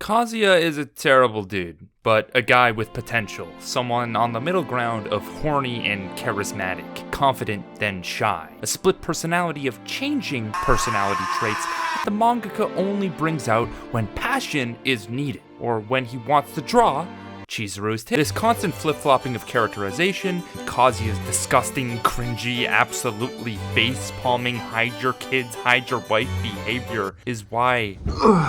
Kazia is a terrible dude, but a guy with potential, someone on the middle ground of horny and charismatic, confident then shy, a split personality of changing personality traits that the mangaka only brings out when passion is needed, or when he wants to draw Chizuru's tip. This constant flip-flopping of characterization, Kazia's disgusting, cringy, absolutely face-palming, hide your kids, hide your wife behavior is why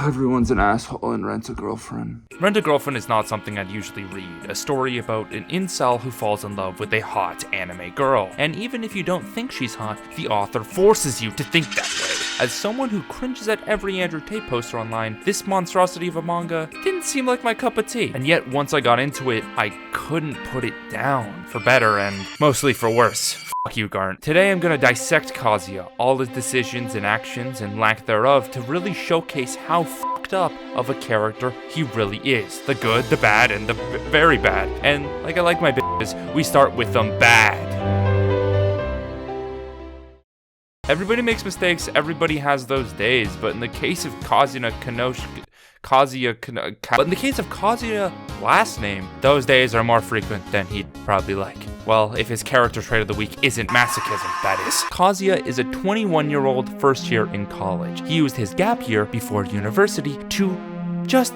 everyone's an asshole in Rent a Girlfriend. Rent a Girlfriend is not something I'd usually read, a story about an incel who falls in love with a hot anime girl. And even if you don't think she's hot, the author forces you to think that way. As someone who cringes at every Andrew Tate poster online, this monstrosity of a manga didn't seem like my cup of tea. And yet, once I got into it, I couldn't put it down, for better and mostly for worse. Fuck you, Garnt. Today I'm gonna dissect Kazia, all his decisions and actions and lack thereof, to really showcase how fucked up of a character he really is. The good, the bad, and the very bad. And like I like my bitches, we start with them bad. Everybody makes mistakes, everybody has those days, but in the case of Kazia last name, those days are more frequent than he'd probably like. Well, if his character trait of the week isn't masochism, that is. Kazia is a 21-year-old first year in college. He used his gap year before university to just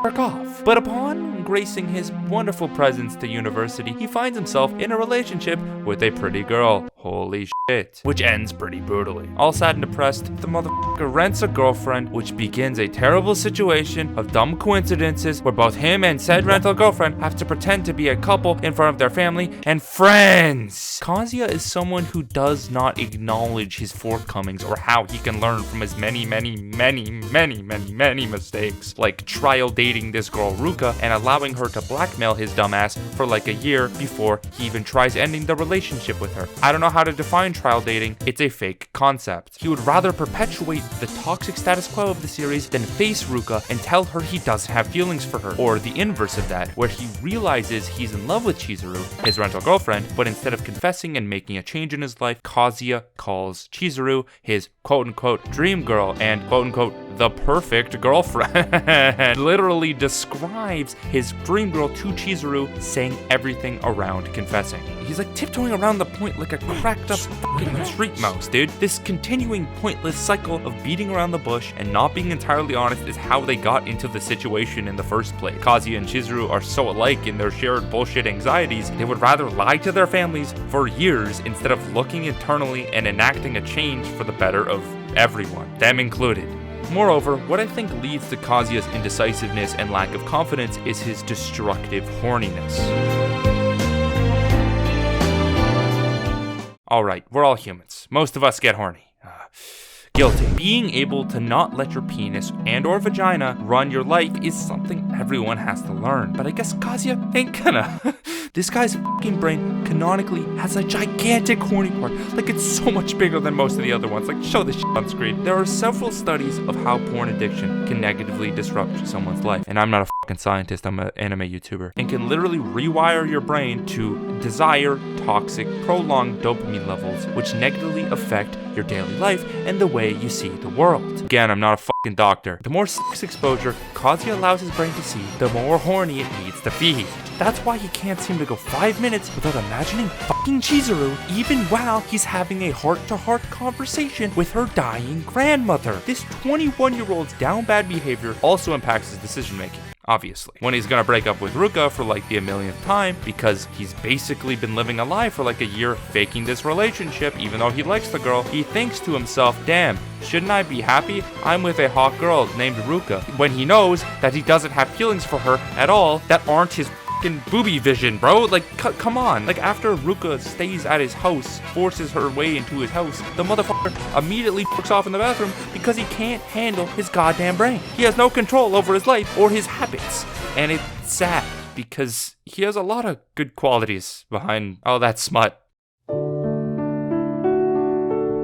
jerk off. But upon gracing his wonderful presence to university, he finds himself in a relationship with a pretty girl. Holy shit. Which ends pretty brutally. All sad and depressed, the motherfucker rents a girlfriend, which begins a terrible situation of dumb coincidences where both him and said rental girlfriend have to pretend to be a couple in front of their family and friends. Kazia is someone who does not acknowledge his shortcomings or how he can learn from his many mistakes, like trial dating this girl Ruka and allowing her to blackmail his dumbass for like a year before he even tries ending the relationship with her. I don't know how to define trial dating, it's a fake concept. He would rather perpetuate the toxic status quo of the series than face Ruka and tell her he doesn't have feelings for her, or the inverse of that, where he realizes he's in love with Chizuru, his rental girlfriend, but instead of confessing and making a change in his life, Kazia calls Chizuru his quote-unquote dream girl and quote-unquote the perfect girlfriend. Literally describes his dream girl to Chizuru, saying everything around confessing. He's like tiptoeing around the point like a cracked up fucking street mouse, dude. This continuing pointless cycle of beating around the bush and not being entirely honest is how they got into the situation in the first place. Kazia and Chizuru are so alike in their shared bullshit anxieties, they would rather lie to their families for years instead of looking internally and enacting a change for the better of everyone, them included. Moreover, what I think leads to Kazia's indecisiveness and lack of confidence is his destructive horniness. Alright, we're all humans. Most of us get horny. Guilty. Being able to not let your penis and or vagina run your life is something everyone has to learn. But I guess Kazia ain't gonna. This guy's fucking brain canonically has a gigantic horny part. Like, it's so much bigger than most of the other ones. Like, show this shit on screen. There are several studies of how porn addiction can negatively disrupt someone's life. And I'm not a fucking scientist, I'm an anime YouTuber. And can literally rewire your brain to desire toxic, prolonged dopamine levels, which negatively affect your daily life and the way you see the world. Again, I'm not a fucking doctor. The more sex exposure Kazia allows his brain to see, the more horny it needs to feed. That's why he can't seem to go 5 minutes without imagining fucking Chizuru, even while he's having a heart-to-heart conversation with her dying grandmother. This 21-year-old's down bad behavior also impacts his decision-making. Obviously. When he's gonna break up with Ruka for like the 1,000,000th time, because he's basically been living a lie for like a year faking this relationship, even though he likes the girl, he thinks to himself, damn, shouldn't I be happy? I'm with a hot girl named Ruka. When he knows that he doesn't have feelings for her at all, that aren't his booby vision, bro. Like, come on. Like, after Ruka stays at his house, forces her way into his house, the motherfucker immediately fucks off in the bathroom because he can't handle his goddamn brain. He has no control over his life or his habits. And it's sad because he has a lot of good qualities behind all that smut.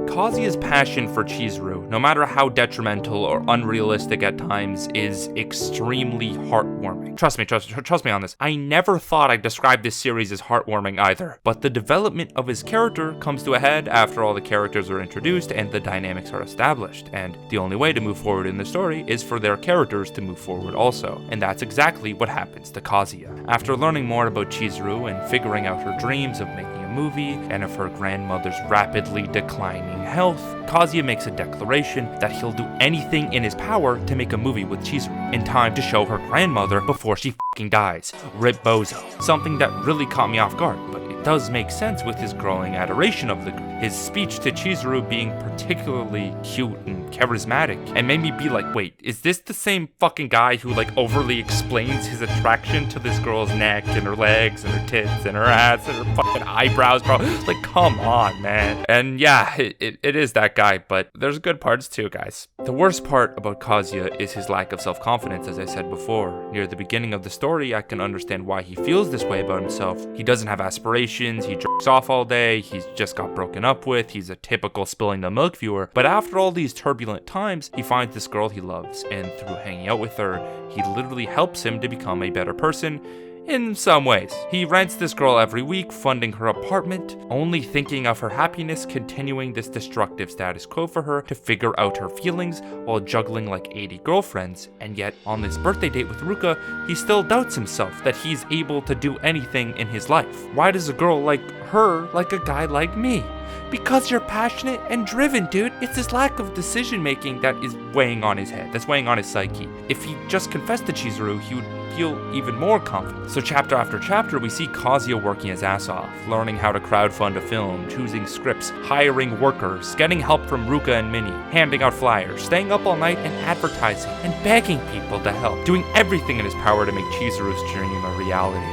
Kazia's passion for Chizuru no matter how detrimental or unrealistic at times, is extremely heartwarming. Trust me on this. I never thought I'd describe this series as heartwarming either, but the development of his character comes to a head after all the characters are introduced and the dynamics are established, and the only way to move forward in the story is for their characters to move forward also, and that's exactly what happens to Kazia. After learning more about Chizuru and figuring out her dreams of making a movie and of her grandmother's rapidly declining health, Kazia makes a declaration that he'll do anything in his power to make a movie with Chizuru in time to show her grandmother before she fucking dies. Rip Bozo. Something that really caught me off guard, but it does make sense with his growing adoration of the girl. His speech to Chizuru being particularly cute and charismatic, and made me be like, wait, is this the same fucking guy who like overly explains his attraction to this girl's neck and her legs and her tits and her ass and her fucking eyebrows, bro? Like, come on, man. And yeah, it is that guy, but there's good parts too, guys. The worst part about Kazia is his lack of self-confidence, as I said before. Near the beginning of the story, I can understand why he feels this way about himself. He doesn't have aspirations, he jerks off all day, he's just got broken up with, he's a typical spilling the milk viewer, but after all these turbulent times, he finds this girl he loves, and through hanging out with her, he literally helps him to become a better person. In some ways. He rents this girl every week, funding her apartment, only thinking of her happiness, continuing this destructive status quo for her to figure out her feelings while juggling like 80 girlfriends. And yet, on this birthday date with Ruka, he still doubts himself that he's able to do anything in his life. Why does a girl like her like a guy like me? Because you're passionate and driven, dude. It's this lack of decision making that is weighing on his head, that's weighing on his psyche. If he just confessed to Chizuru, he would feel even more confident. So chapter after chapter, we see Kazia working his ass off, learning how to crowdfund a film, choosing scripts, hiring workers, getting help from Ruka and Minnie, handing out flyers, staying up all night and advertising, and begging people to help, doing everything in his power to make Chizuru's dream a reality.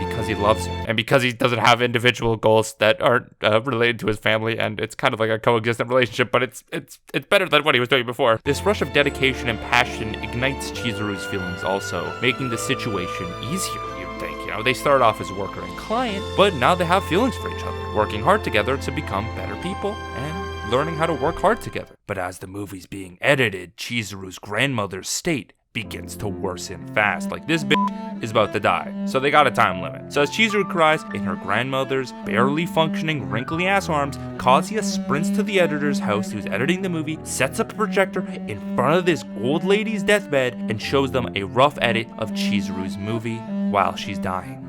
Because he loves her, and because he doesn't have individual goals that aren't related to his family, and it's kind of like a coexistent relationship, but it's better than what he was doing before. This rush of dedication and passion ignites Chizuru's feelings also, making the situation easier, you'd think. You know, they start off as worker and client, but now they have feelings for each other, working hard together to become better people, and learning how to work hard together. But as the movie's being edited, Chizuru's grandmother's state begins to worsen fast. Like, this bitch is about to die, so they got a time limit. So as Chizuru cries in her grandmother's barely functioning wrinkly ass arms, Kazia sprints to the editor's house who's editing the movie, sets up a projector in front of this old lady's deathbed, and shows them a rough edit of Chizuru's movie while she's dying.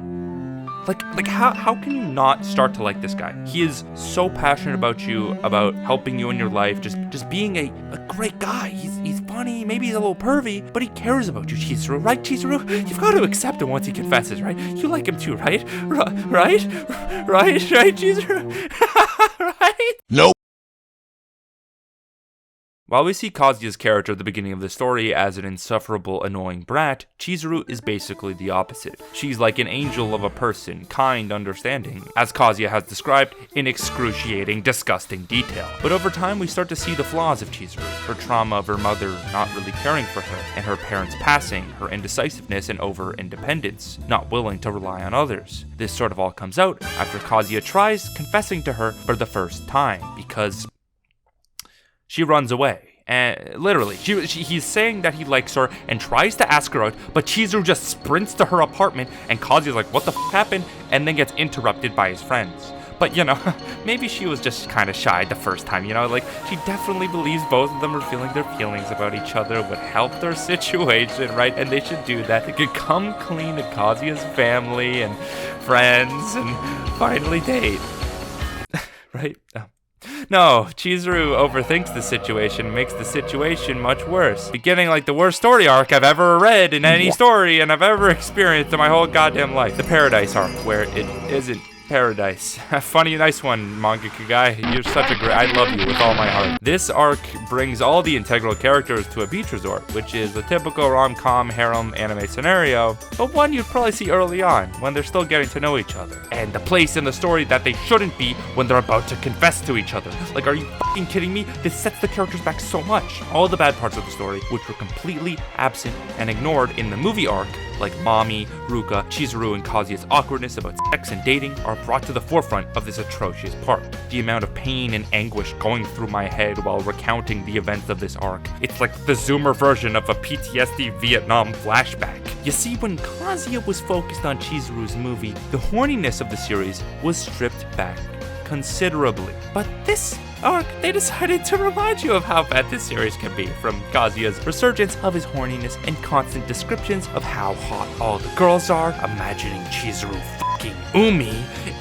Like how can you not start to like this guy? He is so passionate about you, about helping you in your life, just being a great guy. He's funny, maybe he's a little pervy, but he cares about you, Chizuru, right, Chizuru? You've got to accept him once he confesses, right? You like him too, right? Right, Chizuru? Right? Nope. While we see Kazia's character at the beginning of the story as an insufferable, annoying brat, Chizuru is basically the opposite. She's like an angel of a person, kind, understanding, as Kazia has described in excruciating, disgusting detail. But over time, we start to see the flaws of Chizuru, her trauma of her mother not really caring for her, and her parents passing, her indecisiveness and over-independence, not willing to rely on others. This sort of all comes out after Kazia tries confessing to her for the first time, because she runs away. And literally, he's saying that he likes her and tries to ask her out, but Chizuru just sprints to her apartment, and Kazia's like, what the f happened? And then gets interrupted by his friends. But, you know, maybe she was just kind of shy the first time, you know? Like, she definitely believes both of them are feeling their feelings about each other would help their situation, right? And they should do that. They could come clean to Kazia's family and friends and finally date. Right? No, Chizuru overthinks the situation, makes the situation much worse. Beginning like the worst story arc I've ever read in any story and I've ever experienced in my whole goddamn life. The Paradise arc, where it isn't paradise. Funny, nice one, mangaka guy. You're such a great... I love you with all my heart. This arc brings all the integral characters to a beach resort, which is the typical rom-com harem anime scenario, but one you'd probably see early on, when they're still getting to know each other. And the place in the story that they shouldn't be when they're about to confess to each other. Like, are you fucking kidding me? This sets the characters back so much. All the bad parts of the story, which were completely absent and ignored in the movie arc, like Mami, Ruka, Chizuru, and Kazuya's awkwardness about sex and dating are brought to the forefront of this atrocious part. The amount of pain and anguish going through my head while recounting the events of this arc. It's like the Zoomer version of a PTSD Vietnam flashback. You see, when Kazia was focused on Chizuru's movie, the horniness of the series was stripped back considerably. But this arc, they decided to remind you of how bad this series can be, from Kazia's resurgence of his horniness and constant descriptions of how hot all the girls are, imagining Chizuru fucking Umi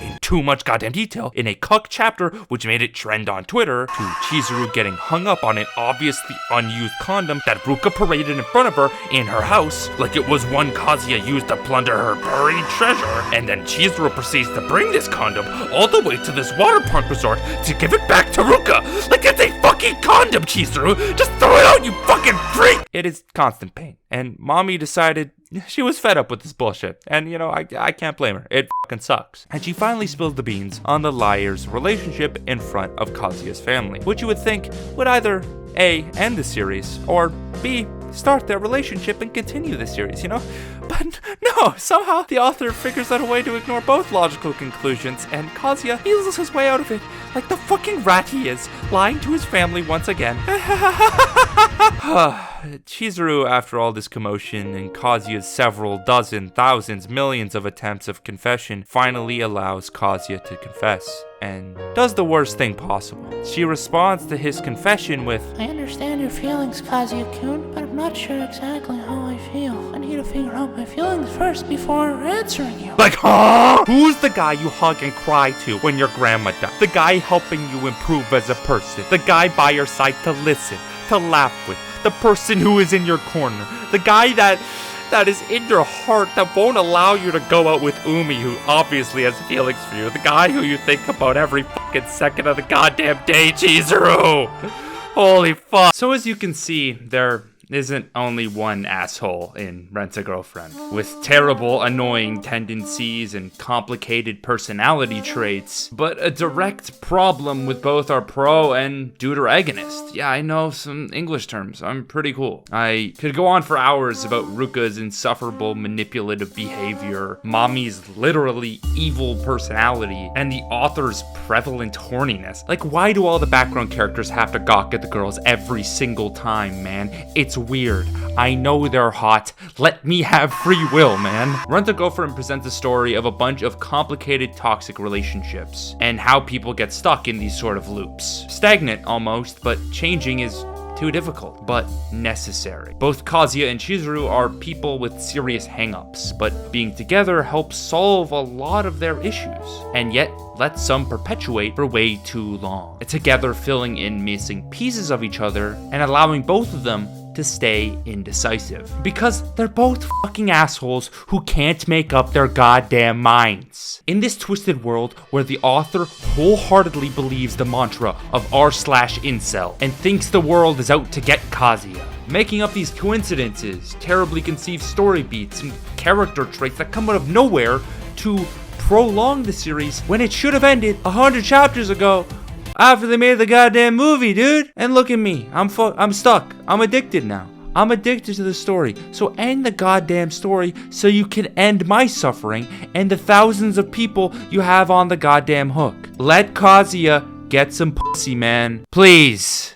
in too much goddamn detail in a cuck chapter which made it trend on Twitter, to Chizuru getting hung up on an obviously unused condom that Ruka paraded in front of her in her house like it was one Kazia used to plunder her buried treasure, and then Chizuru proceeds to bring this condom all the way to this water park resort to give it back to Ruka like it's a fucking condom, Chizuru! Just throw it out, you fucking freak! It is constant pain, and Mommy decided she was fed up with this bullshit, and I can't blame her. It fucking sucks. And she finally spilled the beans on the liar's relationship in front of Kazuya's family, which you would think would either A, end the series, or B, start their relationship and continue the series, But no, somehow the author figures out a way to ignore both logical conclusions, and Kazia heals his way out of it, like the fucking rat he is, lying to his family once again. Chizuru, after all this commotion and Kazuya's several dozen, thousands, millions of attempts of confession, finally allows Kazia to confess, and does the worst thing possible. She responds to his confession with, I understand your feelings, Kazia-kun, but I'm not sure exactly how I feel. I need to figure out my feelings first before answering you. like, huh? Who's the guy you hug and cry to when your grandma died? The guy helping you improve as a person? The guy by your side to listen, to laugh with? The person who is in your corner? The guy that is in your heart, that won't allow you to go out with Umi, who obviously has feelings for you? The guy who you think about every fucking second of the goddamn day, Chizuru! Holy fuck. So as you can see, there isn't only one asshole in Rent-A-Girlfriend, with terrible, annoying tendencies and complicated personality traits, but a direct problem with both our pro and deuteragonist. Yeah, I know some English terms. I'm pretty cool. I could go on for hours about Ruka's insufferable manipulative behavior, Mommy's literally evil personality, and the author's prevalent horniness. Like, why do all the background characters have to gawk at the girls every single time, man? It's weird. I know they're hot. Let me have free will, man. Rent-A-Girlfriend presents a story of a bunch of complicated toxic relationships and how people get stuck in these sort of loops. Stagnant almost, but changing is too difficult, but necessary. Both Kazia and Chizuru are people with serious hang-ups, but being together helps solve a lot of their issues, and yet lets some perpetuate for way too long. Together filling in missing pieces of each other and allowing both of them to stay indecisive. Because they're both fucking assholes who can't make up their goddamn minds. In this twisted world where the author wholeheartedly believes the mantra of r/incel and thinks the world is out to get Kazia, making up these coincidences, terribly conceived story beats, and character traits that come out of nowhere to prolong the series when it should have ended 100 chapters ago after they made the goddamn movie, dude. And look at me, I'm stuck. I'm addicted now. I'm addicted to the story. So end the goddamn story so you can end my suffering and the thousands of people you have on the goddamn hook. Let Kazia get some pussy, man. Please.